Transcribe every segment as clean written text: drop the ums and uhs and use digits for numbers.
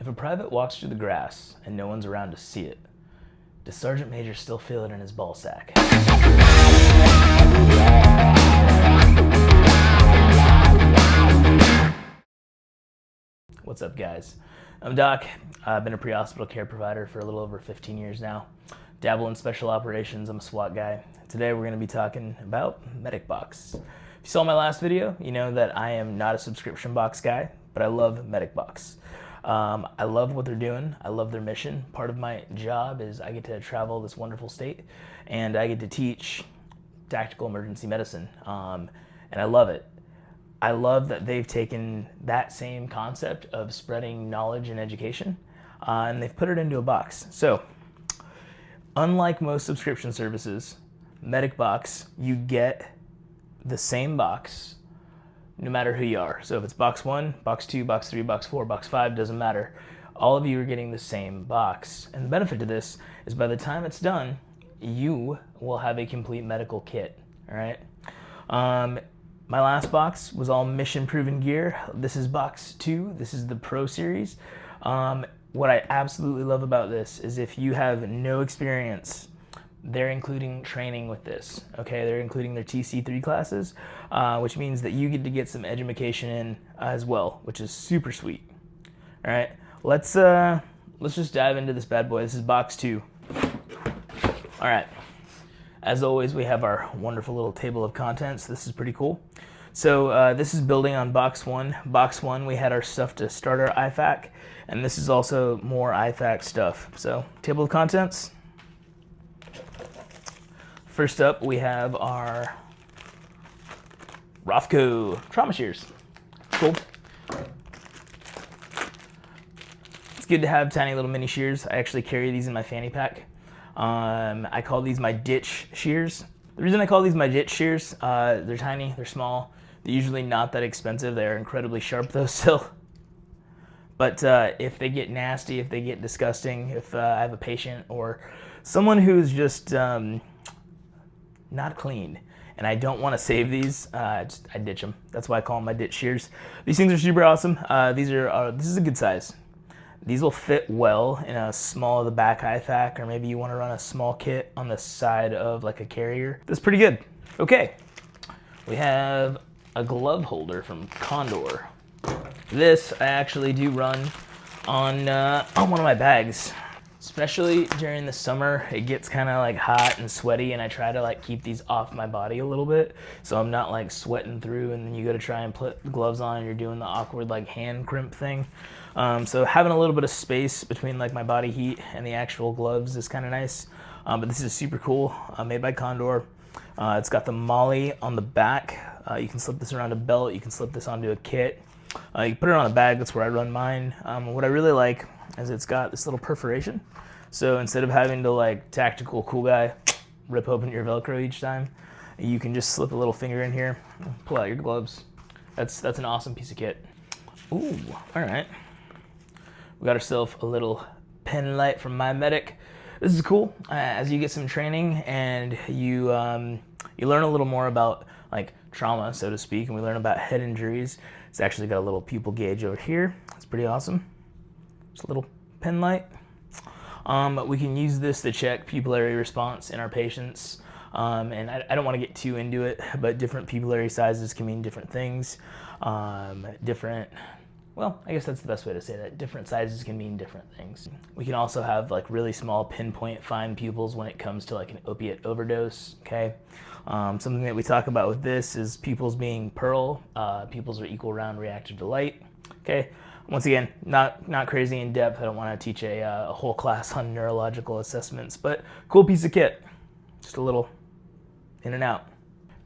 If a private walks through the grass and no one's around to see it, does Sergeant Major still feel it in his ball sack? What's up, guys? I'm Doc. I've been a pre-hospital care provider for a little over 15 years now. Dabble in special operations. I'm a SWAT guy. Today we're going to be talking about MedicBox. If you saw my last video, you know that I am not a subscription box guy, but I love MedicBox. I love what they're doing. I love their mission. Part of my job is I get to travel this wonderful state and I get to teach tactical emergency medicine. And I love it. I love that they've taken that same concept of spreading knowledge and education and they've put it into a box. So, unlike most subscription services, MedicBox, you get the same box no matter who you are. So if it's box 1, box 2, box 3, box 4, box 5, doesn't matter. All of you are getting the same box. And the benefit to this is by the time it's done, you will have a complete medical kit, all right? My last box was all mission-proven gear. This is box 2. This is the Pro series. What I absolutely love about this is if you have no experience, they're including training with this, okay? They're including their TC3 classes, which means that you get to get some education in as well, which is super sweet. All right, let's just dive into this bad boy. This is box 2. All right, as always, we have our wonderful little table of contents. This is pretty cool. So this is building on box 1. Box 1, we had our stuff to start our IFAK, and this is also more IFAK stuff. So table of contents. First up, we have our Rofco trauma shears. Cool. It's good to have tiny little mini shears. I actually carry these in my fanny pack. I call these my ditch shears. The reason I call these my ditch shears, they're tiny, they're small. They're usually not that expensive. They're incredibly sharp though still. But if they get nasty, if they get disgusting, if I have a patient or someone who's just not clean and I don't want to save these, I ditch them. That's why I call them my ditch shears. These things are super awesome. This is a good size. These will fit well in a small of the back IFAK, or maybe you want to run a small kit on the side of like a carrier. That's pretty good. Okay, we have a glove holder from Condor. This I actually do run on one of my bags. Especially during the summer, it gets kind of like hot and sweaty, and I try to like keep these off my body a little bit so I'm not like sweating through, and then you go to try and put the gloves on and you're doing the awkward like hand crimp thing. So having a little bit of space between like my body heat and the actual gloves is kind of nice. But this is super cool, made by Condor. It's got the MOLLE on the back. You can slip this around a belt, you can slip this onto a kit. You can put it on a bag, that's where I run mine. What I really like is it's got this little perforation. So instead of having to like tactical cool guy rip open your Velcro each time, you can just slip a little finger in here, pull out your gloves. That's an awesome piece of kit. Ooh, all right. We got ourselves a little pen light from My Medic. This is cool. As you get some training and you learn a little more about like trauma, so to speak, and we learn about head injuries. It's actually got a little pupil gauge over here. It's pretty awesome. Just a little pen light. We can use this to check pupillary response in our patients. And I don't want to get too into it, but different pupillary sizes can mean different things. Well, I guess that's the best way to say that. Different sizes can mean different things. We can also have like really small pinpoint fine pupils when it comes to like an opiate overdose, okay? Something that we talk about with this is pupils being pearl. Pupils are equal round reactive to light, okay? Once again, not crazy in depth. I don't want to teach a whole class on neurological assessments, but cool piece of kit. Just a little in and out.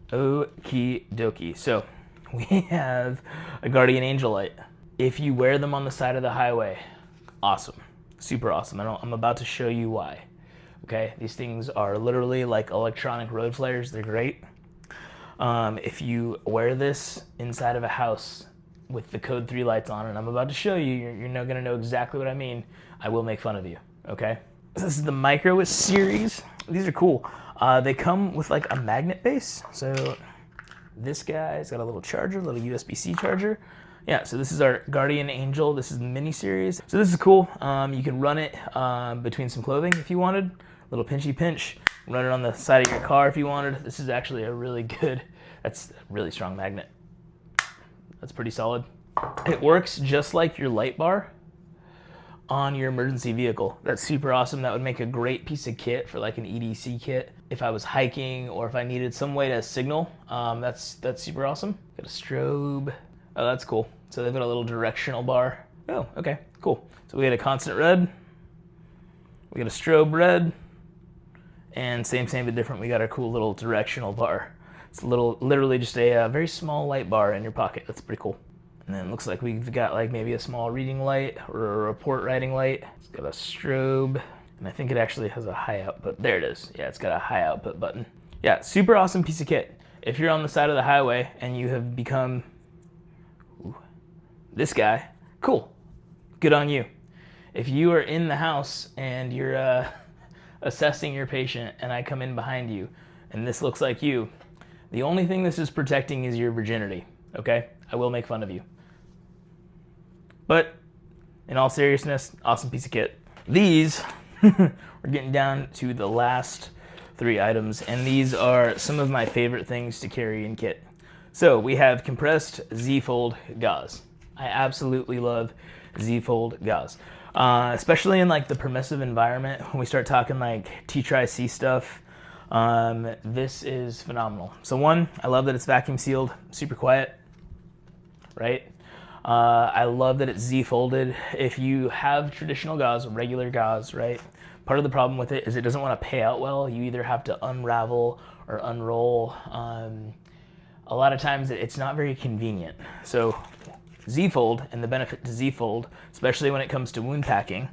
Okie dokie. So we have a Guardian Angel light. If you wear them on the side of the highway, awesome, super awesome. I'm about to show you why. Okay, these things are literally like electronic road flares. They're great. If you wear this inside of a house with the code 3 lights on, and I'm about to show you, you're not gonna know exactly what I mean. I will make fun of you, okay? This is the MicroSeries. These are cool. They come with like a magnet base. So this guy's got a little charger, little USB-C charger. Yeah, so this is our Guardian Angel. This is the mini series. So this is cool. You can run it between some clothing if you wanted. Little pinchy pinch. Run it on the side of your car if you wanted. This is actually a really good, that's a really strong magnet. That's pretty solid. It works just like your light bar on your emergency vehicle. That's super awesome. That would make a great piece of kit for like an EDC kit. If I was hiking or if I needed some way to signal, that's super awesome. Got a strobe. Oh, that's cool. So they've got a little directional bar. Oh, okay, cool. So we got a constant red. We got a strobe red. And same but different, we got our cool little directional bar. It's literally just a very small light bar in your pocket. That's pretty cool. And then it looks like we've got like maybe a small reading light or a report writing light. It's got a strobe, and I think it actually has a high output. There it is. Yeah, it's got a high output button. Yeah, super awesome piece of kit. If you're on the side of the highway and you have become this guy, cool. Good on you. If you are in the house and you're assessing your patient and I come in behind you and this looks like you, the only thing this is protecting is your virginity, okay? I will make fun of you. But in all seriousness, awesome piece of kit. These, we're getting down to the last 3 items, and these are some of my favorite things to carry in kit. So we have compressed Zfold gauze. I absolutely love Zfold gauze. Especially in like the permissive environment, when we start talking like T-Tri-C stuff, this is phenomenal. So one, I love that it's vacuum sealed, super quiet, right? I love that it's Z-folded. If you have traditional gauze, regular gauze, right? Part of the problem with it is it doesn't want to pay out well. You either have to unravel or unroll. A lot of times it's not very convenient. So Zfold, and the benefit to Zfold, especially when it comes to wound packing,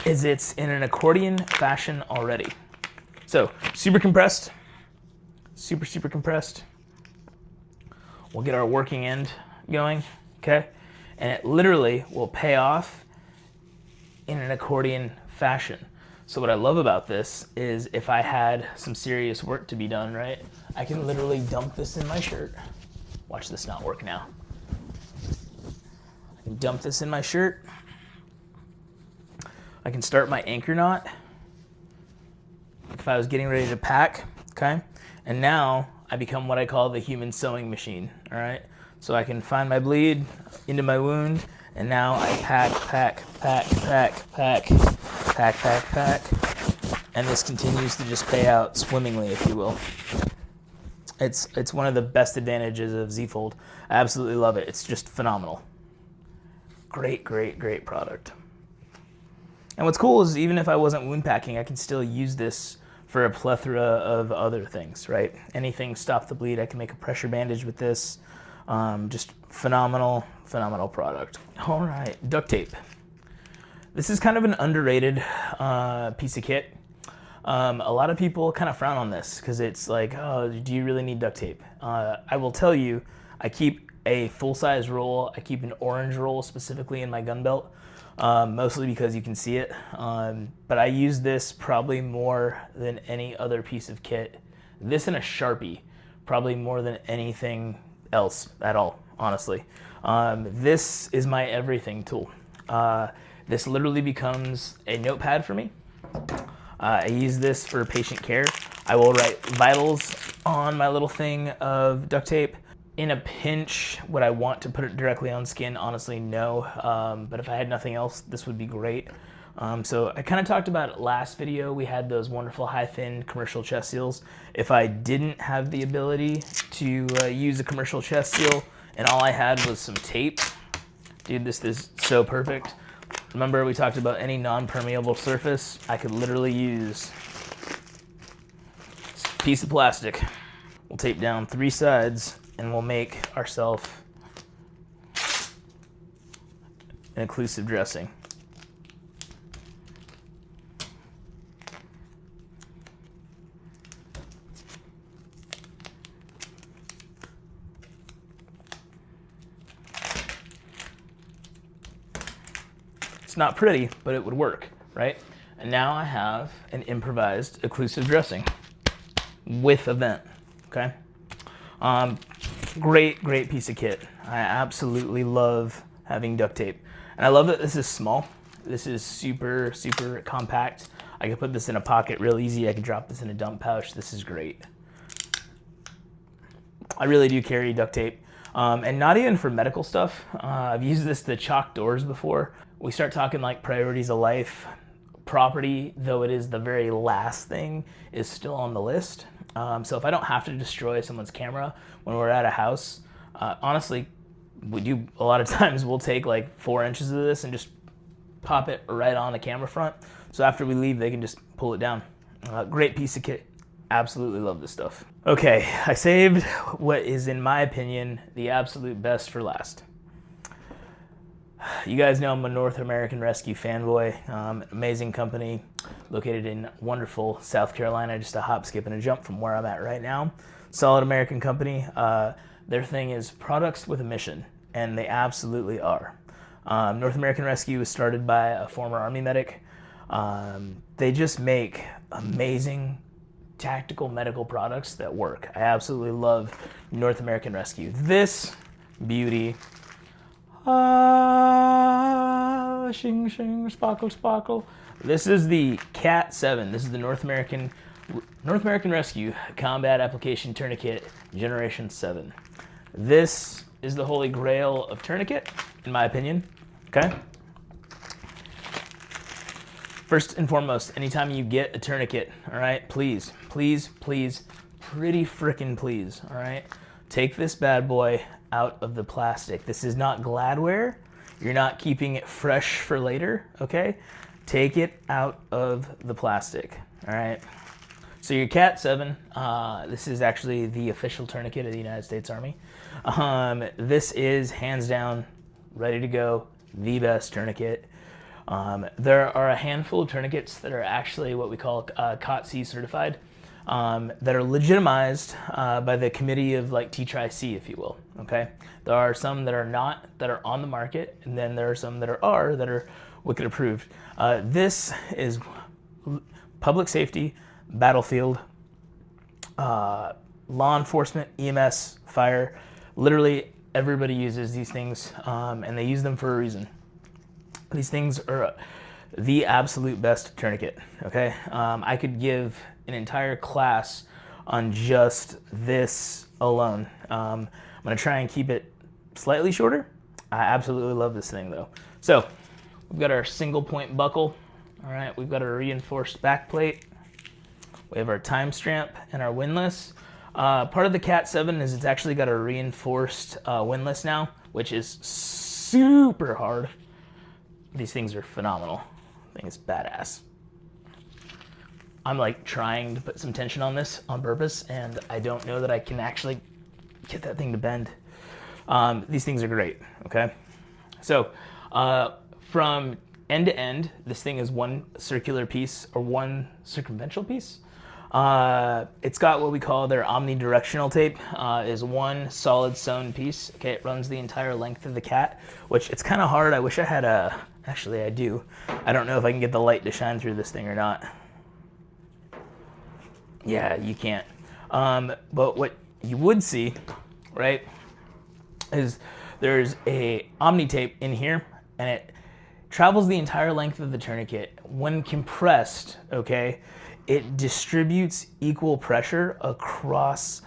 is it's in an accordion fashion already. So super compressed, super compressed. We'll get our working end going, okay? And it literally will pay off in an accordion fashion. So what I love about this is if I had some serious work to be done, right? I can literally dump this in my shirt. Watch this not work now. I can dump this in my shirt. I can start my anchor knot if I was getting ready to pack, okay? And now I become what I call the human sewing machine, all right? So I can find my bleed into my wound, and now I pack, and this continues to just pay out swimmingly, if you will. It's one of the best advantages of Zfold. I absolutely love it. It's just phenomenal. Great product. And what's cool is even if I wasn't wound packing, I can still use this for a plethora of other things, right? Anything stop the bleed, I can make a pressure bandage with this. Just phenomenal product. All right, duct tape. This is kind of an underrated piece of kit. A lot of people kind of frown on this because it's like, oh, do you really need duct tape? I will tell you, I keep a full-size roll. I keep an orange roll specifically in my gun belt, mostly because you can see it. But I use this probably more than any other piece of kit. This and a Sharpie, probably more than anything else at all, honestly. This is my everything tool. This literally becomes a notepad for me. I use this for patient care. I will write vitals on my little thing of duct tape. In a pinch, would I want to put it directly on skin? Honestly, no. But if I had nothing else, this would be great. So I kind of talked about it last video. We had those wonderful high-fin commercial chest seals. If I didn't have the ability to use a commercial chest seal and all I had was some tape, dude, this is so perfect. Remember we talked about any non-permeable surface? I could literally use this piece of plastic. We'll tape down 3 sides and we'll make ourselves an occlusive dressing. It's not pretty, but it would work, right? And now I have an improvised occlusive dressing with a vent, okay? great piece of kit. I absolutely love having duct tape. And I love that this is small. This is super compact. I can put this in a pocket real easy. I can drop this in a dump pouch. This is great. I really do carry duct tape. And not even for medical stuff. I've used this to chalk doors before. We start talking like priorities of life. Property, though it is the very last thing, is still on the list. So if I don't have to destroy someone's camera when we're at a house, honestly, we do a lot of times we'll take like 4 inches of this and just pop it right on the camera front. So after we leave, they can just pull it down. Great piece of kit. Absolutely love this stuff. Okay, I saved what is, in my opinion, the absolute best for last. You guys know I'm a North American Rescue fanboy. Amazing company located in wonderful South Carolina, just a hop, skip, and a jump from where I'm at right now. Solid American company. Their thing is products with a mission, and they absolutely are. North American Rescue was started by a former Army medic. They just make amazing tactical medical products that work. I absolutely love North American Rescue. This beauty, shing shing, sparkle sparkle. This is the Cat 7. This is the North American Rescue Combat Application Tourniquet Generation 7. This is the holy grail of tourniquet, in my opinion. Okay. First and foremost, anytime you get a tourniquet, all right, please, pretty frickin' please, all right, take this bad boy out of the plastic. This is not Gladware. You're not keeping it fresh for later, okay? Take it out of the plastic, all right? So your Cat 7, this is actually the official tourniquet of the United States Army. This is hands down, ready to go, the best tourniquet. There are a handful of tourniquets that are actually what we call COT-C certified, that are legitimized by the committee of like T-Tri-C, if you will, okay? There are some that are not, that are on the market, and then there are some that are wicked approved. This is public safety, battlefield, law enforcement, EMS, fire. Literally everybody uses these things, and they use them for a reason. These things are the absolute best tourniquet, okay? I could give an entire class on just this alone. I'm gonna try and keep it slightly shorter. I absolutely love this thing though. So we've got our single point buckle, all right? We've got our reinforced back plate. We have our time strap and our windlass. Part of the Cat 7 is it's actually got a reinforced windlass now, which is super hard. These things are phenomenal. I think it's badass. I'm like trying to put some tension on this on purpose, and I don't know that I can actually get that thing to bend. These things are great, okay? So from end to end, this thing is one circular piece or one circumferential piece. It's got what we call their omnidirectional tape, is one solid sewn piece. Okay, it runs the entire length of the Cat, which it's kind of hard. I wish I had actually I do. I don't know if I can get the light to shine through this thing or not. Yeah, you can't. But what you would see, right, is there's a omni tape in here, and it travels the entire length of the tourniquet. When compressed, okay, it distributes equal pressure across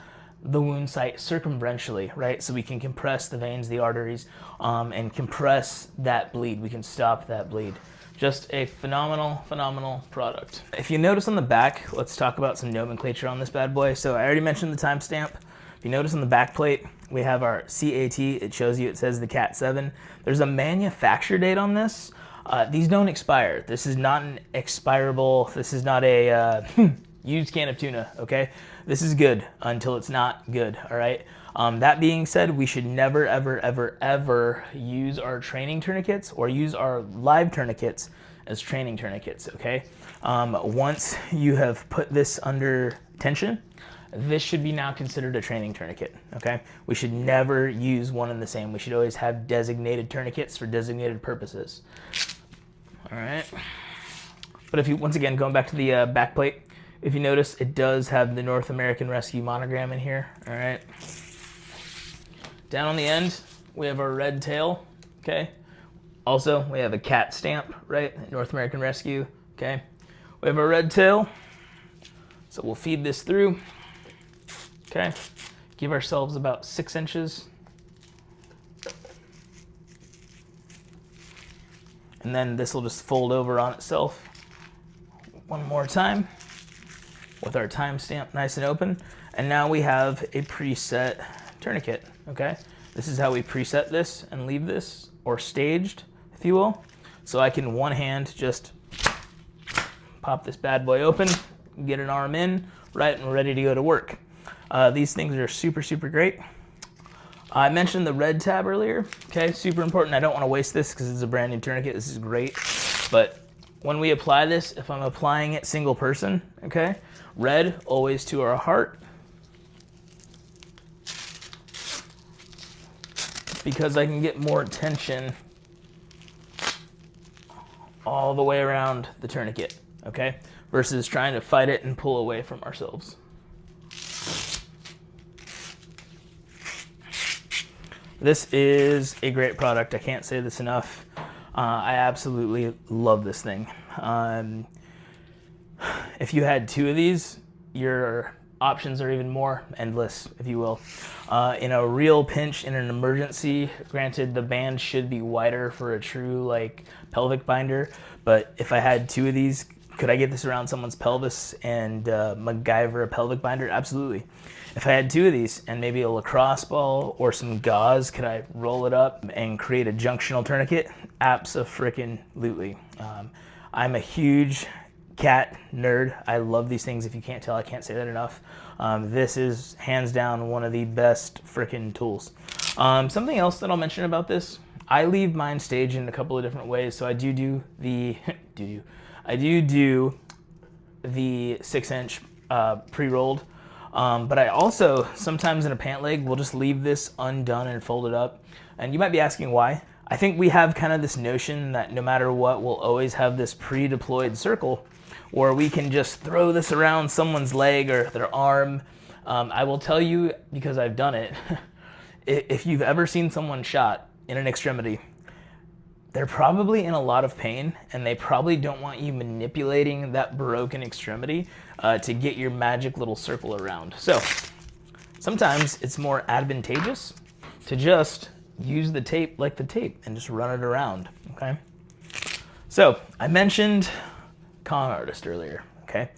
the wound site circumferentially, right? So we can compress the veins, the arteries, and compress that bleed. We can stop that bleed. Just a phenomenal product. If you notice on the back, let's talk about some nomenclature on this bad boy. So I already mentioned the timestamp. If you notice on the back plate, we have our CAT. It shows you, it says the Cat 7. There's a manufacture date on this. These don't expire. This is not an expirable, this is not a used can of tuna, okay? This is good until it's not good, all right? That being said, we should never, ever use our training tourniquets or use our live tourniquets as training tourniquets, okay? Once you have put this under tension, this should be now considered a training tourniquet, okay? We should never use one and the same. We should always have designated tourniquets for designated purposes. All right. But if you, once again, going back to the back plate, if you notice, it does have the North American Rescue monogram in here, all right? Down on the end, we have our red tail, okay? Also, we have a cat stamp, right? North American Rescue, okay? We have our red tail, so we'll feed this through, okay? Give ourselves about 6 inches. And then this will just fold over on itself one more time with our timestamp nice and open. And now we have a preset tourniquet, okay? This is how we preset this and leave this, or staged, if you will. So I can one hand just pop this bad boy open, get an arm in, right, and we're ready to go to work. These things are super, super great. I mentioned the red tab earlier, okay, super important. I don't want to waste this because it's a brand new tourniquet. This is great, but when we apply this, if I'm applying it single person, okay, red always to our heart, because I can get more tension all the way around the tourniquet, okay, versus trying to fight it and pull away from ourselves. This is a great product. I can't say this enough. I absolutely love this thing. If you had 2 of these, your options are even more endless, if you will. In a real pinch, in an emergency, granted the band should be wider for a true like pelvic binder, but if I had 2 of these, could I get this around someone's pelvis and MacGyver a pelvic binder? Absolutely. If I had 2 of these and maybe a lacrosse ball or some gauze, could I roll it up and create a junctional tourniquet? Abso-freaking-lutely. I'm a huge cat nerd. I love these things. If you can't tell, I can't say that enough. This is hands down one of the best freaking tools. Something else that I'll mention about this, I leave mine staged in a couple of different ways. So I do the I do the 6-inch pre-rolled. But I also, sometimes in a pant leg, will just leave this undone and folded up. And you might be asking why. I think we have kind of this notion that no matter what, we'll always have this pre-deployed circle where we can just throw this around someone's leg or their arm. I will tell you, because I've done it, if you've ever seen someone shot in an extremity, they're probably in a lot of pain, and they probably don't want you manipulating that broken extremity to get your magic little circle around. So sometimes it's more advantageous to just use the tape like the tape and just run it around, okay? So I mentioned con artist earlier, okay?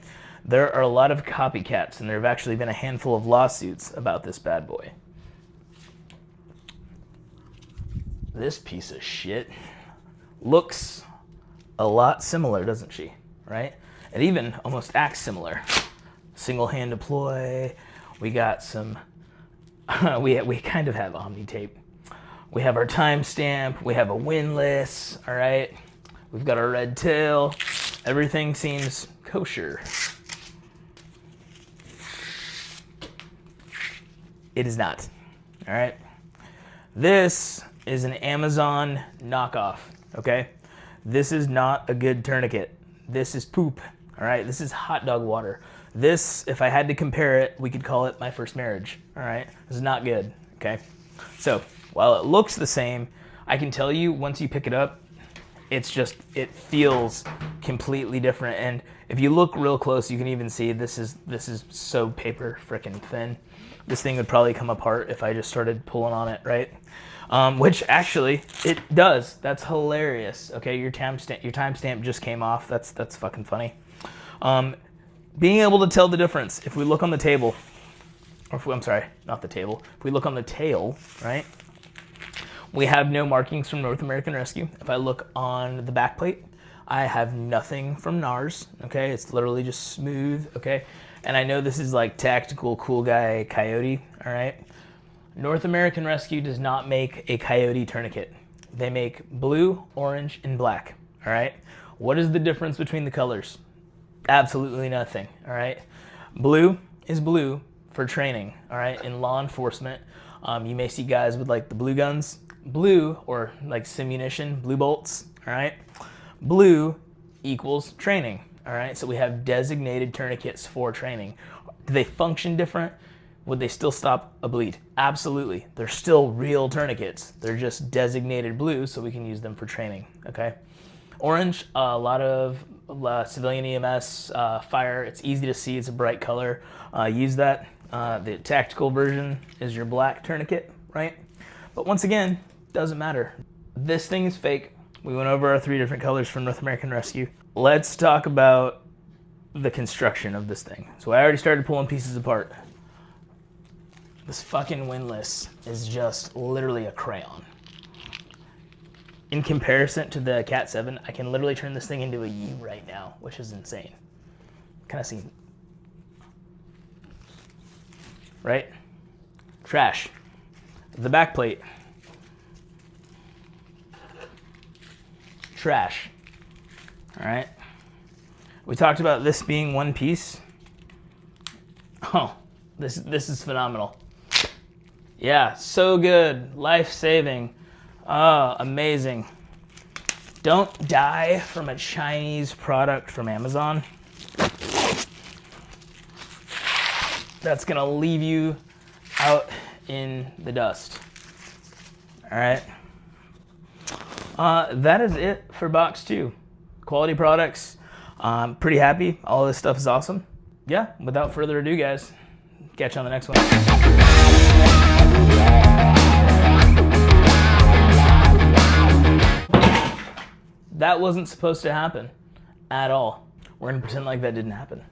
There are a lot of copycats, and there have actually been a handful of lawsuits about this bad boy. This piece of shit looks a lot similar, doesn't she? Right? It even almost acts similar. Single hand deploy. We got some, we kind of have Omni tape. We have our timestamp. We have a windlass. All right. We've got our red tail. Everything seems kosher. It is not. All right. This is an Amazon knockoff. Okay, this is not a good tourniquet. This is poop, all right? This is hot dog water. This, if I had to compare it, we could call it my first marriage, all right? This is not good, okay? So while it looks the same, I can tell you once you pick it up, it's just, it feels completely different. And if you look real close, you can even see this is so paper frickin' thin. This thing would probably come apart if I just started pulling on it, right? Which actually it does. That's hilarious. Okay, your timestamp just came off. That's fucking funny. Being able to tell the difference. If we look on the table, or if we, I'm sorry, not the table. If we look on the tail, right? We have no markings from North American Rescue. If I look on the back plate, I have nothing from NARS. Okay, it's literally just smooth. Okay, and I know this is like tactical cool guy coyote. All right. North American Rescue does not make a coyote tourniquet. They make blue, orange, and black, all right? What is the difference between the colors? Absolutely nothing, all right? Blue is blue for training, all right? In law enforcement, you may see guys with like the blue guns, blue, or like simunition, blue bolts, all right? Blue equals training, all right? So we have designated tourniquets for training. Do they function different? Would they still stop a bleed? Absolutely. They're still real tourniquets. They're just designated blue so we can use them for training, okay? Orange, a lot of civilian EMS, fire. It's easy to see. It's a bright color. Use that. The tactical version is your black tourniquet, right? But once again, doesn't matter. This thing is fake. We went over our 3 different colors from North American Rescue. Let's talk about the construction of this thing. So I already started pulling pieces apart. This fucking windlass is just literally a crayon. In comparison to the Cat 7, I can literally turn this thing into a U right now, which is insane. Kind of seen. Right? Trash. The back plate. Trash. All right. We talked about this being one piece. Oh, this is phenomenal. Yeah, so good, life-saving, amazing. Don't die from a Chinese product from Amazon. That's gonna leave you out in the dust. All right. That is it for box 2. Quality products. I'm pretty happy. All this stuff is awesome. Yeah, without further ado, guys, catch you on the next one. That wasn't supposed to happen at all. We're gonna pretend like that didn't happen.